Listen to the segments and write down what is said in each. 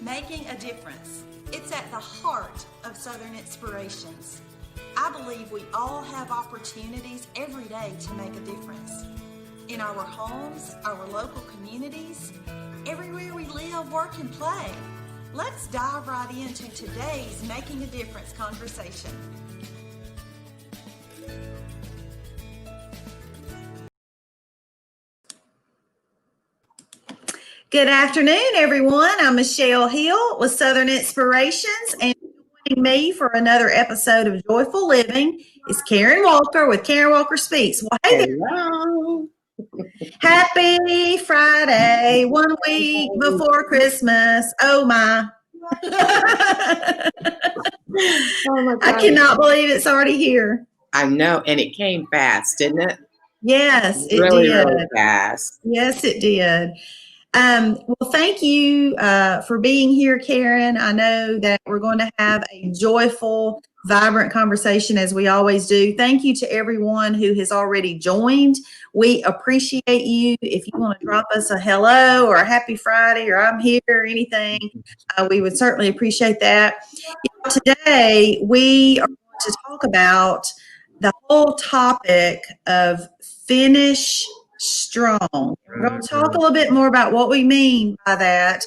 Making a difference. It's at the heart of Southern Inspirations. I believe we all have opportunities every day to make a difference. In our homes, our local communities, everywhere we live, work, and play. Let's dive right into today's Making a Difference conversation. Good afternoon, everyone. I'm Michelle Hill with Southern Inspirations, and joining me for another episode of Joyful Living is Karen Walker with Karen Walker Speaks. Well, hey, hello. Happy Friday, 1 week before Christmas. Oh my. Oh my God. I cannot believe it's already here. I know, and it came fast, didn't it? Yes, it really, did. Really fast. Yes, it did. Well, thank you for being here, Karen. I know that we're going to have a joyful, vibrant conversation as we always do. Thank you to everyone who has already joined. We appreciate you. If you want to drop us a hello or a happy Friday or I'm here or anything, we would certainly appreciate that. Today, we are going to talk about the whole topic of finish strong. We're going to talk a little bit more about what we mean by that.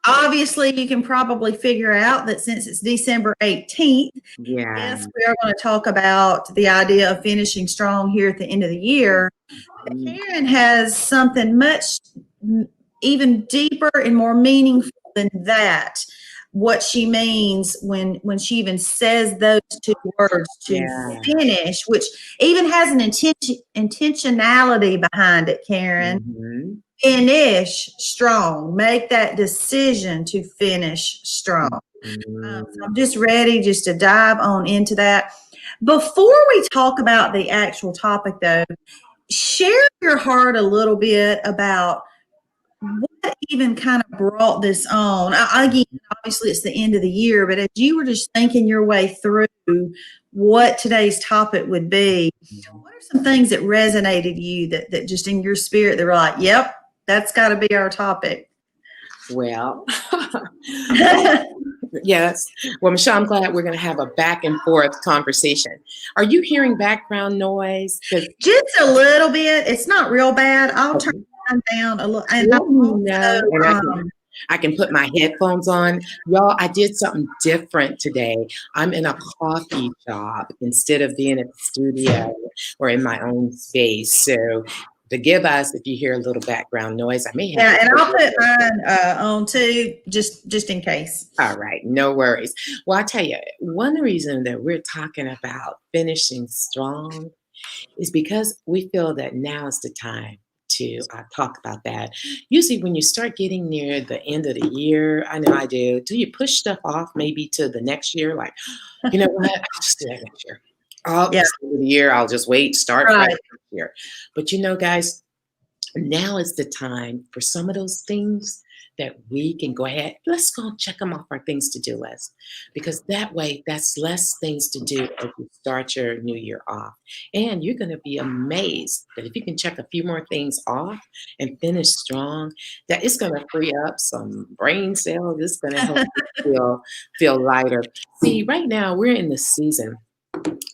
Obviously, you can probably figure out that since it's December 18th, yes, we are going to talk about the idea of finishing strong here at the end of the year. But Karen has something much even deeper and more meaningful than that. What she means when she even says those two words, to finish, which even has an intentionality behind it, Karen. Finish strong. Make that decision to finish strong. So I'm just ready just to dive on into that. Before we talk about the actual topic, though, share your heart a little bit about what even kind of brought this on. Again, obviously it's the end of the year, but as you were just thinking your way through what today's topic would be, what are some things that resonated you that just in your spirit that were like, yep, that's got to be our topic? Well, yes. Well, Michelle, I'm glad we're going to have a back and forth conversation. Are you hearing background noise? Just a little bit. It's not real bad. I'll turn down a little. And I can put my headphones on. Y'all, I did something different today. I'm in a coffee shop instead of being at the studio or in my own space. So forgive us if you hear a little background noise. I may have. Yeah, and I'll put mine on too, just in case. All right, no worries. Well, I tell you, one reason that we're talking about finishing strong is because we feel that now is the time to talk about that. Usually when you start getting near the end of the year, I know I do you push stuff off maybe to the next year? Like, you know what, I'll just do that next year. This end of the year, I'll just wait, start right next year. But you know, guys, now is the time for some of those things that we can go ahead, let's go check them off our things to do list, because that way that's less things to do as you start your new year off. And you're going to be amazed that if you can check a few more things off and finish strong, that it's going to free up some brain cells. It's going to help you feel lighter. See, right now we're in the season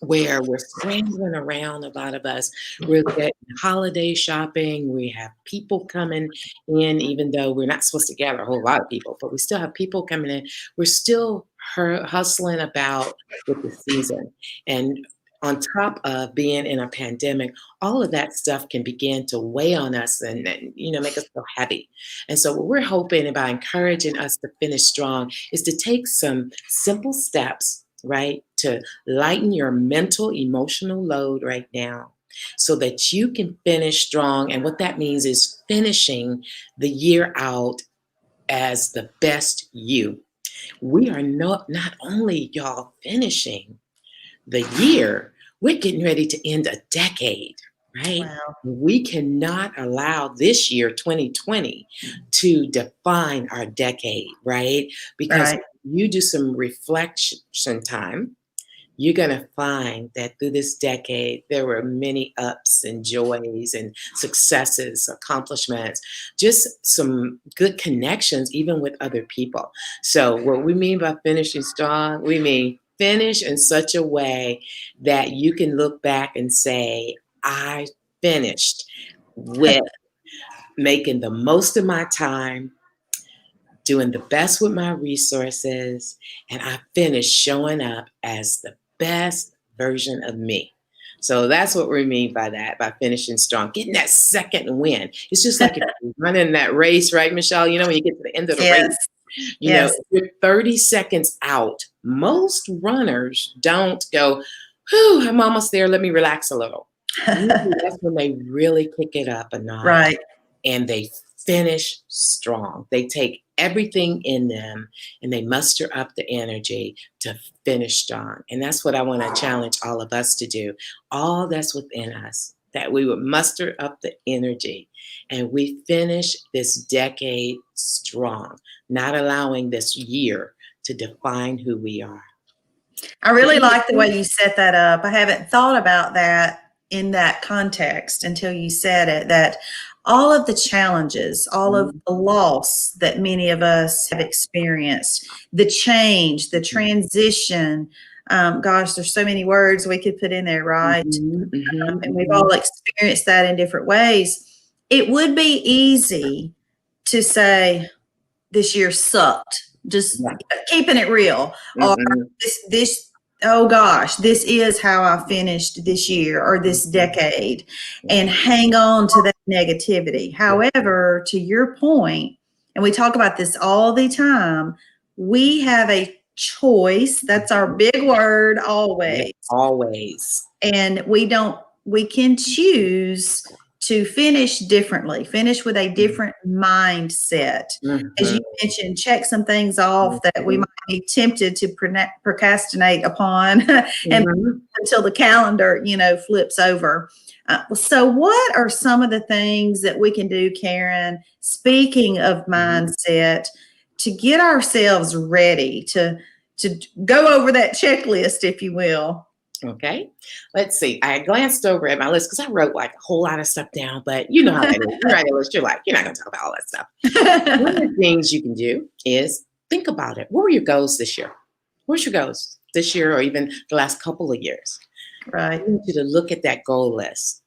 where we're scrambling around, a lot of us. We're getting holiday shopping. We have people coming in, even though we're not supposed to gather a whole lot of people, but we still have people coming in. We're still hustling about with the season. And on top of being in a pandemic, all of that stuff can begin to weigh on us and make us feel heavy. And so what we're hoping about encouraging us to finish strong is to take some simple steps, right, to lighten your mental, emotional load right now so that you can finish strong. And what that means is finishing the year out as the best you. We are not only, y'all, finishing the year, we're getting ready to end a decade, right? Wow. We cannot allow this year, 2020, to define our decade, right? Because you do some reflection time, you're going to find that through this decade, there were many ups and joys and successes, accomplishments, just some good connections, even with other people. So, what we mean by finishing strong, we mean finish in such a way that you can look back and say, I finished with making the most of my time, doing the best with my resources, and I finished showing up as the best version of me. So that's what we mean by that, by finishing strong, getting that second win. It's just like if you're running that race, right, Michelle? You know, when you get to the end of the race, Yes. you know, Yes. if you're 30 seconds out, most runners don't go, whew, I'm almost there. Let me relax a little. Usually that's when they really kick it up a notch Right. and they finish strong. They take everything in them and they muster up the energy to finish strong. And that's what I want to challenge all of us to do. All that's within us, that we would muster up the energy and we finish this decade strong, not allowing this year to define who we are. I really like the way you set that up. I haven't thought about that in that context until you said it, that all of the challenges, all of the loss that many of us have experienced, the change, the transition, gosh, there's so many words we could put in there, right? And we've all experienced that in different ways. It would be easy to say, this year sucked. Just Yeah. keeping it real. Or this, oh gosh, this is how I finished this year or this decade, and hang on to that negativity. However, to your point, and we talk about this all the time, we have a choice. That's our big word, always. Always. And we can choose to finish differently, finish with a different mindset. As you mentioned, check some things off that we might be tempted to procrastinate upon and until the calendar, flips over. So what are some of the things that we can do, Karen, speaking of mindset, to get ourselves ready to go over that checklist, if you will? Okay, let's see. I glanced over at my list because I wrote like a whole lot of stuff down, but you know how that is. You write a list, you're like, you're not going to talk about all that stuff. One of the things you can do is think about it. What were your goals this year? What's your goals this year or even the last couple of years? Right. I need you to look at that goal list.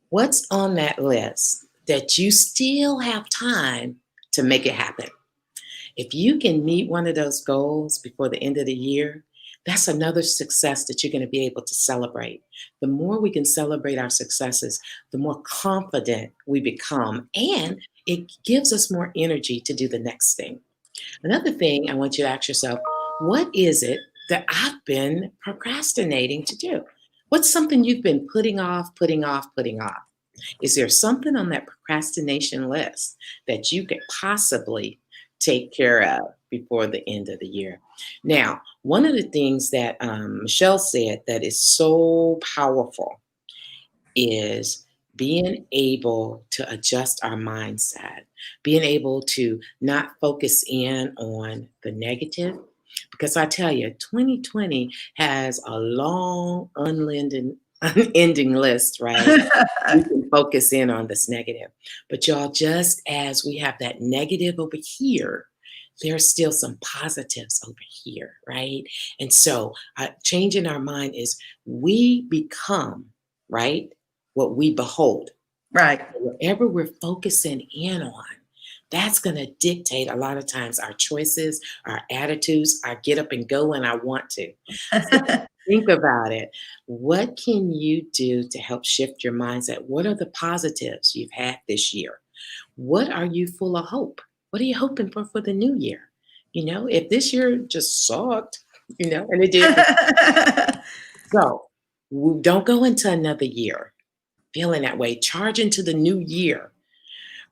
What's on that list that you still have time to make it happen? If you can meet one of those goals before the end of the year, that's another success that you're going to be able to celebrate. The more we can celebrate our successes, the more confident we become, and it gives us more energy to do the next thing. Another thing I want you to ask yourself, what is it that I've been procrastinating to do? What's something you've been putting off, putting off, putting off? Is there something on that procrastination list that you could possibly take care of before the end of the year? Now, one of the things that Michelle said that is so powerful is being able to adjust our mindset, being able to not focus in on the negative. Because I tell you, 2020 has a long, unending list, right? We can focus in on this negative. But y'all, just as we have that negative over here, there's still some positives over here, right? And so changing our mind is we become, right, what we behold. Right. Whatever we're focusing in on, that's going to dictate a lot of times our choices, our attitudes, our get up and go when I want to. So think about it. What can you do to help shift your mindset? What are the positives you've had this year? What are you full of hope? What are you hoping for the new year? If this year just sucked, and it did. So don't go into another year feeling that way. Charge into the new year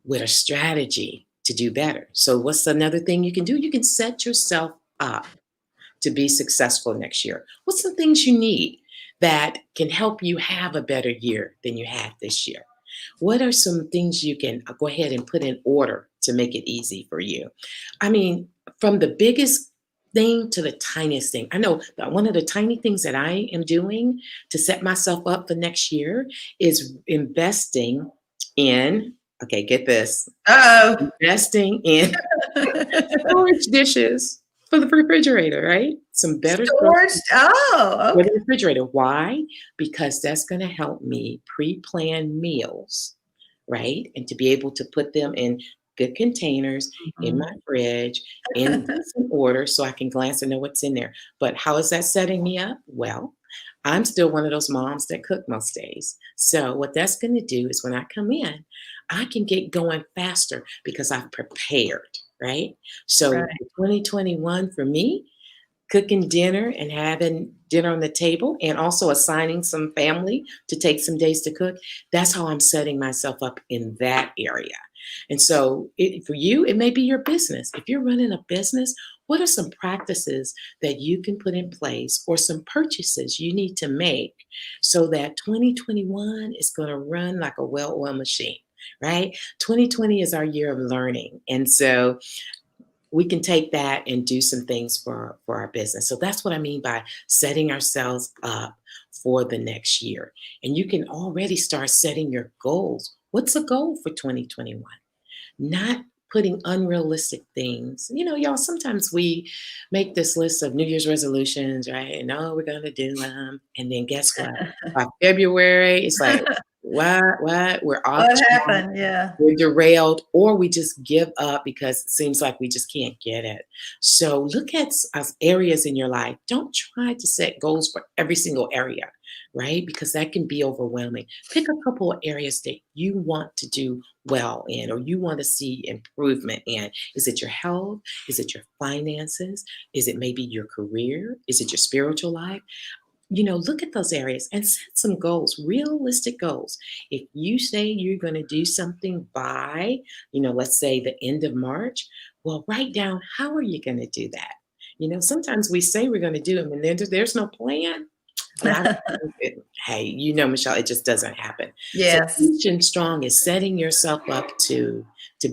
with a strategy to do better. So what's another thing you can do? You can set yourself up to be successful next year. What's the things you need that can help you have a better year than you had this year? What are some things you can go ahead and put in order to make it easy for you? I mean, from the biggest thing to the tiniest thing. I know that one of the tiny things that I am doing to set myself up for next year is investing in, okay, get this, Uh-oh. investing in storage dishes for the refrigerator, right? Some better Storage. storage Oh, for okay. the refrigerator. Why? Because that's going to help me pre-plan meals, right? And to be able to put them in good containers in my Mhm. fridge in decent order so I can glance and know what's in there. But how is that setting me up? Well, I'm still one of those moms that cook most days. So what that's going to do is when I come in, I can get going faster because I've prepared, right? So Right. 2021 for me, cooking dinner and having dinner on the table and also assigning some family to take some days to cook, that's how I'm setting myself up in that area. And so for you, it may be your business. If you're running a business, what are some practices that you can put in place or some purchases you need to make so that 2021 is going to run like a well-oiled machine, right? 2020 is our year of learning. And so we can take that and do some things for our business. So that's what I mean by setting ourselves up for the next year. And you can already start setting your goals. What's a goal for 2021? Not putting unrealistic things. You know, y'all, sometimes we make this list of New Year's resolutions, right? And oh, we're going to do them. And then guess what? By February, it's like, what? We're off What track, happened? Yeah. we're derailed, or we just give up because it seems like we just can't get it. So look at areas in your life. Don't try to set goals for every single area, right? Because that can be overwhelming. Pick a couple of areas that you want to do well in or you want to see improvement in. Is it your health? Is it your finances? Is it maybe your career? Is it your spiritual life? Look at those areas and set some goals, realistic goals. If you say you're going to do something by, let's say the end of March, well, write down how are you going to do that? Sometimes we say we're going to do them and then there's no plan. A lot of times hey, Michelle, it just doesn't happen. So Yes. finishing strong is setting yourself up to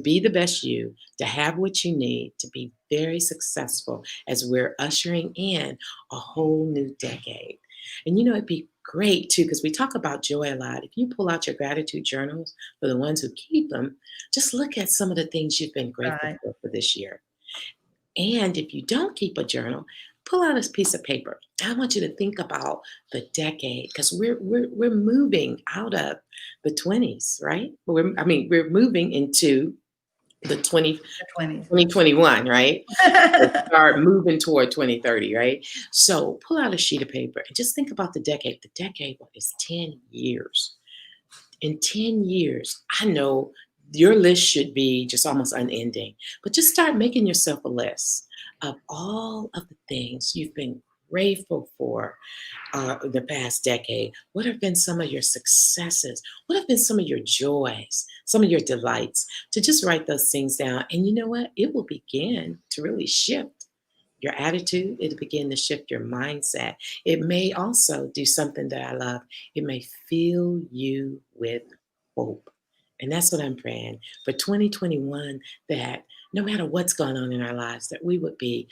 be the best you, to have what you need, to be very successful as we're ushering in a whole new decade. And it'd be great too, because we talk about joy a lot. If you pull out your gratitude journals for the ones who keep them, just look at some of the things you've been grateful Right. for this year. And if you don't keep a journal, pull out a piece of paper. I want you to think about the decade because we're moving out of the 20s, right? We're moving into the The 20s. 2021, right? So start moving toward 2030, right? So pull out a sheet of paper and just think about the decade. The decade is 10 years. In 10 years, I know your list should be just almost unending, but just start making yourself a list of all of the things you've been grateful for the past decade. What have been some of your successes? What have been some of your joys, some of your delights? To just write those things down. And you know what? It will begin to really shift your attitude. It'll begin to shift your mindset. It may also do something that I love. It may fill you with hope. And that's what I'm praying for 2021, that no matter what's going on in our lives, that we would be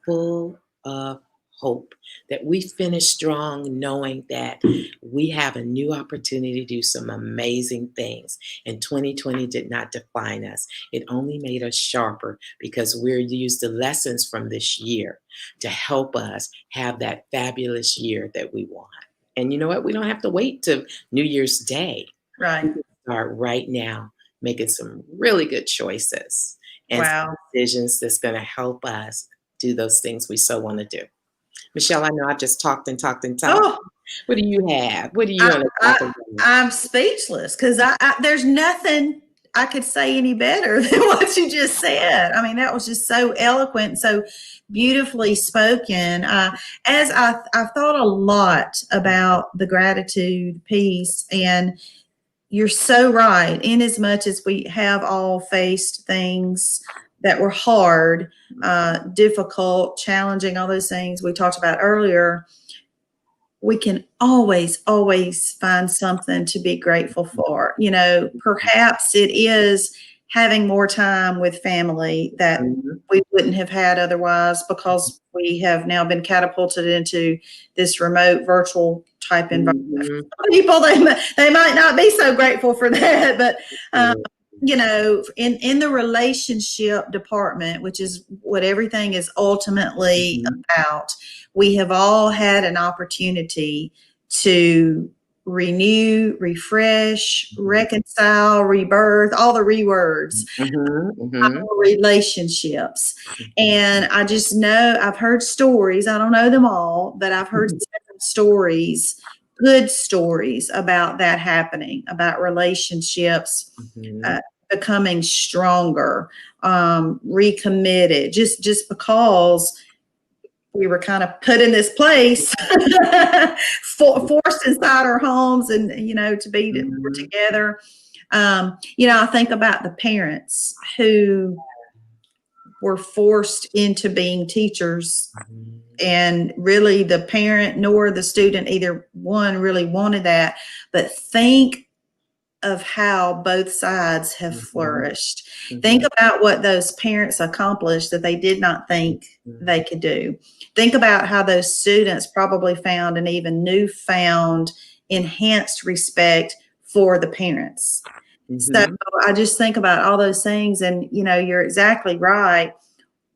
full of hope, that we finish strong knowing that we have a new opportunity to do some amazing things. And 2020 did not define us. It only made us sharper because we're used the lessons from this year to help us have that fabulous year that we want. And you know what? We don't have to wait till New Year's Day. We Right. can start right now making some really good choices and some Wow. decisions that's going to help us do those things we so want to do. Michelle, I know I've just talked and talked and talked. Oh, What do you have? What do you I, want to talk I about? I'm speechless because there's nothing I could say any better than what you just said. I mean, that was just so eloquent, so beautifully spoken. As I've thought a lot about the gratitude piece, and you're so right. In as much as we have all faced things that were hard, difficult, challenging, all those things we talked about earlier, we can always find something to be grateful for. Perhaps it is having more time with family that we wouldn't have had otherwise, because we have now been catapulted into this remote virtual type environment. People, they might not be so grateful for that, but you know, in the relationship department, which is what everything is ultimately about, we have all had an opportunity to renew, refresh, reconcile, rebirth, all the words, our relationships. And I just know, I've heard stories, I don't know them all, but I've heard several stories, good stories about that happening, about relationships becoming stronger, recommitted, just because we were kind of put in this place, forced inside our homes, and you know, to be together. You know, I think about the parents who were forced into being teachers, and really the parent nor the student, either one, really wanted that. But think of how both sides have flourished. Think about what those parents accomplished that they did not think they could do. Think about how those students probably found an even newfound, enhanced respect for the parents. So I just think about all those things, and you know, you're exactly right.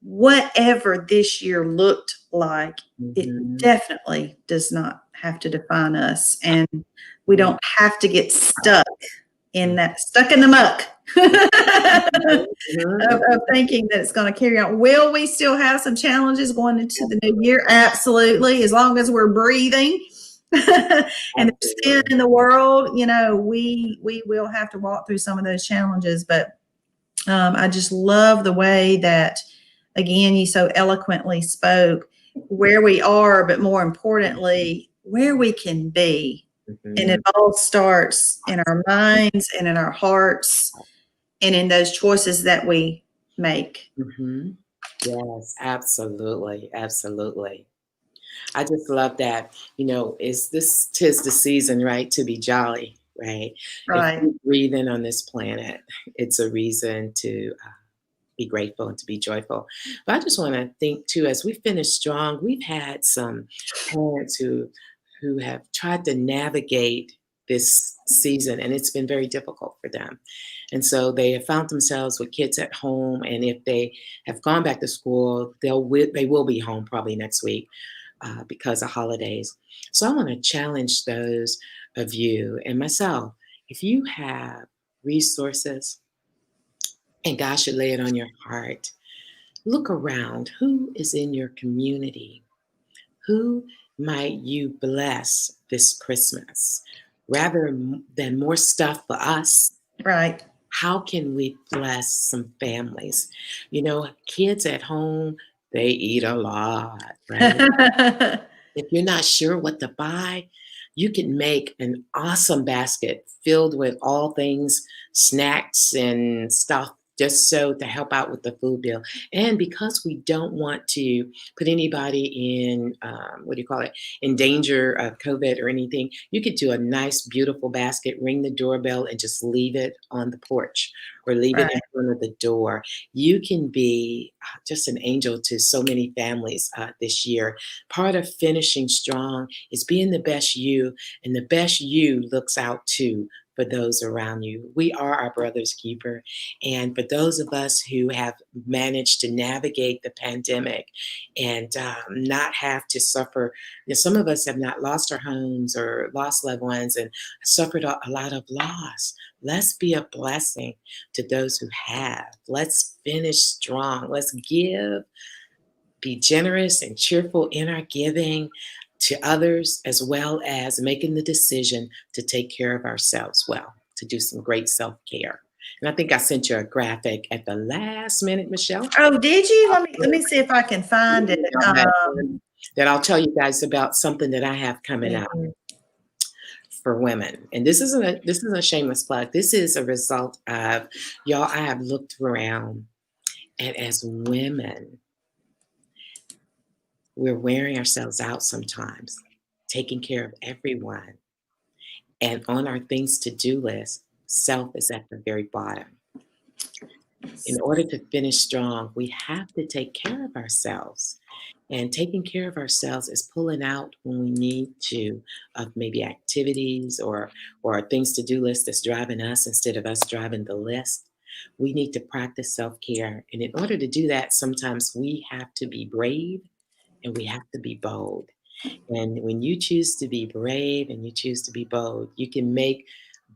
Whatever this year looked like, it definitely does not have to define us, and we don't have to get stuck in the muck of thinking that it's going to carry on. Will we still have some challenges going into the new year? Absolutely, as long as we're breathing and there's sin in the world, you know, we will have to walk through some of those challenges. But I just love the way that, again, you so eloquently spoke where we are, but more importantly, where we can be. And it all starts in our minds and in our hearts and in those choices that we make. Yes, absolutely. Absolutely. I just love that. You know, tis the season, right, to be jolly, right? Right. If we're breathing on this planet, it's a reason to be grateful and to be joyful. But I just want to think too, as we finish strong, we've had some parents who have tried to navigate this season, and it's been very difficult for them. And so they have found themselves with kids at home, and if they have gone back to school, they will be home probably next week because of holidays. So I want to challenge those of you and myself. If you have resources and God should lay it on your heart, look around. Who is in your community? Who might you bless this Christmas? Rather than more stuff for us, Right. how can we bless some families? You know, kids at home, they eat a lot, right? If you're not sure what to buy, you can make an awesome basket filled with all things, snacks and stuff, just so to help out with the food bill. And because we don't want to put anybody in, what do you call it, in danger of COVID or anything, you could do a nice, beautiful basket, ring the doorbell, and just leave it on the porch or leave it in front of the door. You can be just an angel to so many families this year. Part of finishing strong is being the best you, and the best you looks out too for those around you. We are our brother's keeper. And for those of us who have managed to navigate the pandemic and not have to suffer, you know, some of us have not lost our homes or lost loved ones and suffered a lot of loss. Let's be a blessing to those who have. Let's finish strong. Let's give, be generous and cheerful in our giving to others, as well as making the decision to take care of ourselves well, to do some great self-care. And I think I sent you a graphic at the last minute, Michelle. Oh, did you? Let me see if I can find it. That I'll tell you guys about something that I have coming up for women. And this isn't a shameless plug. This is a result of, y'all, I have looked around, and as women, we're wearing ourselves out sometimes, taking care of everyone. And on our things to do list, self is at the very bottom. In order to finish strong, we have to take care of ourselves. And taking care of ourselves is pulling out when we need to of maybe activities or things to do list that's driving us instead of us driving the list. We need to practice self-care. And in order to do that, sometimes we have to be brave and we have to be bold. And when you choose to be brave and you choose to be bold, you can make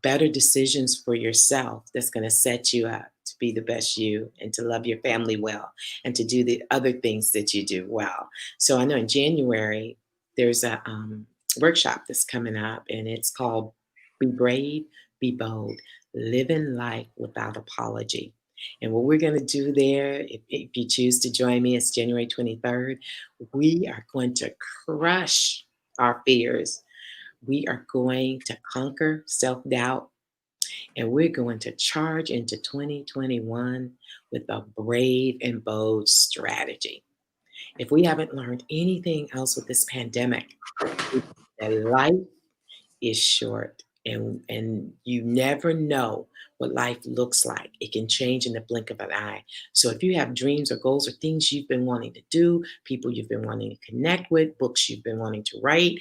better decisions for yourself that's going to set you up to be the best you and to love your family well and to do the other things that you do well. So I know in January, there's a workshop that's coming up and it's called Be Brave, Be Bold, Living Life Without Apology. And what we're going to do there, if you choose to join me, it's January 23rd. We are going to crush our fears. We are going to conquer self doubt. And we're going to charge into 2021 with a brave and bold strategy. If we haven't learned anything else with this pandemic, it's that life is short and you never know what life looks like. It can change in the blink of an eye. So if you have dreams or goals or things you've been wanting to do, people you've been wanting to connect with, books you've been wanting to write,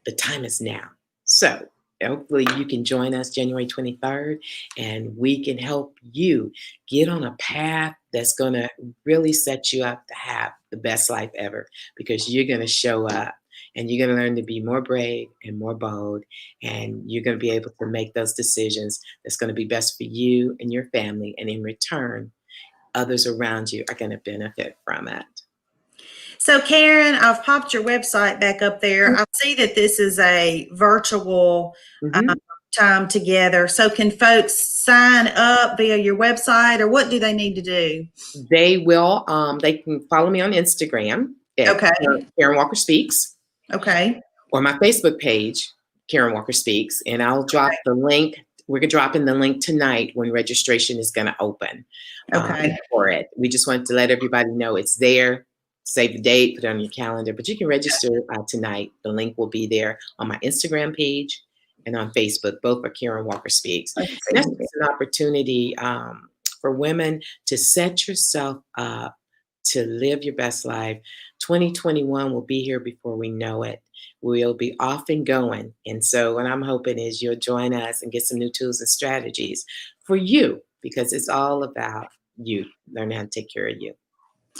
the time is now. So hopefully you can join us January 23rd and we can help you get on a path that's going to really set you up to have the best life ever because you're going to show up and you're going to learn to be more brave and more bold and you're going to be able to make those decisions that's going to be best for you and your family, and in return others around you are going to benefit from it. So Karen, I've popped your website back up there. I see that this is a virtual time together. So can folks sign up via your website or what do they need to do? They will, they can follow me on Instagram. Okay. Karen Walker Speaks. Okay. Or my Facebook page, Karen Walker Speaks. And I'll drop the link. We're dropping the link tonight when registration is going to open for it. We just want to let everybody know it's there. Save the date, put it on your calendar, but you can register tonight. The link will be there on my Instagram page and on Facebook. Both are Karen Walker Speaks. That's an opportunity for women to set yourself up to live your best life. 2021 will be here before we know it. We'll be off and going. And so what I'm hoping is you'll join us and get some new tools and strategies for you, because it's all about you learning how to take care of you.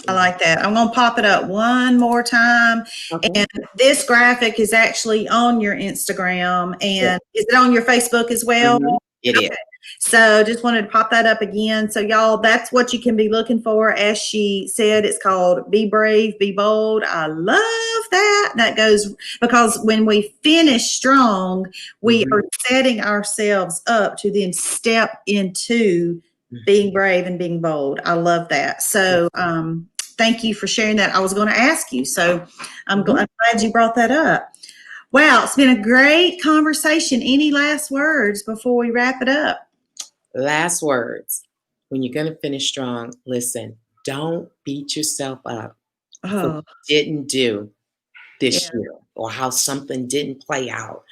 I like that. I'm going to pop it up one more time. Okay. And this graphic is actually on your Instagram. And is it on your Facebook as well? Mm-hmm. It is. So just wanted to pop that up again. So y'all, that's what you can be looking for. As she said, it's called Be Brave, Be Bold. I love that. That goes because when we finish strong, we are setting ourselves up to then step into being brave and being bold. I love that. So thank you for sharing that. I was going to ask you, so I'm glad you brought that up. Wow, it's been a great conversation. Any last words before we wrap it up? Last words. When you're going to finish strong, listen, don't beat yourself up for what you didn't do this year or how something didn't play out.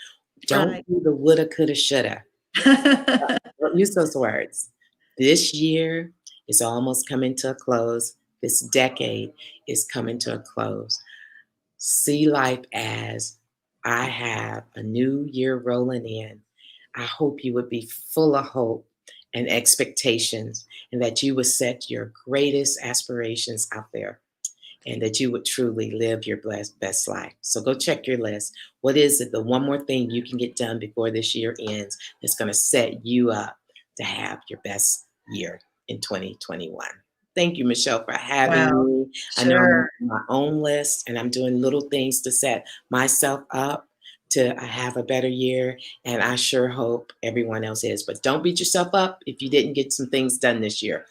Don't do the woulda, coulda, shoulda. Don't use those words. This year is almost coming to a close. This decade is coming to a close. See life as I have a new year rolling in. I hope you would be full of hope and expectations and that you would set your greatest aspirations out there and that you would truly live your best life. So go check your list. What is it? The one more thing you can get done before this year ends that's going to set you up to have your best year in 2021. Thank you, Michelle, for having me. I know I'm on my own list and I'm doing little things to set myself up to have a better year. And I sure hope everyone else is. But don't beat yourself up if you didn't get some things done this year.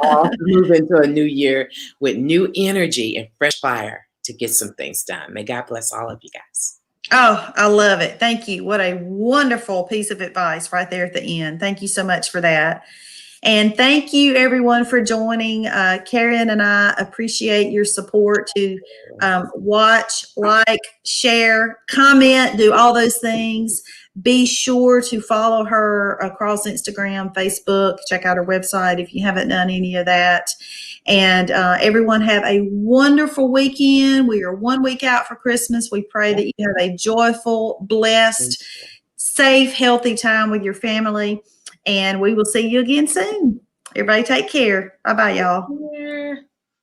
I'll move into a new year with new energy and fresh fire to get some things done. May God bless all of you guys. Oh, I love it. Thank you. What a wonderful piece of advice right there at the end. Thank you so much for that. And thank you, everyone, for joining. Karen and I appreciate your support to watch, like, share, comment, do all those things. Be sure to follow her across Instagram, Facebook, check out her website if you haven't done any of that. And everyone have a wonderful weekend. We are 1 week out for Christmas. We pray that you have a joyful, blessed, safe, healthy time with your family. And we will see you again soon. Everybody take care. Bye-bye, y'all.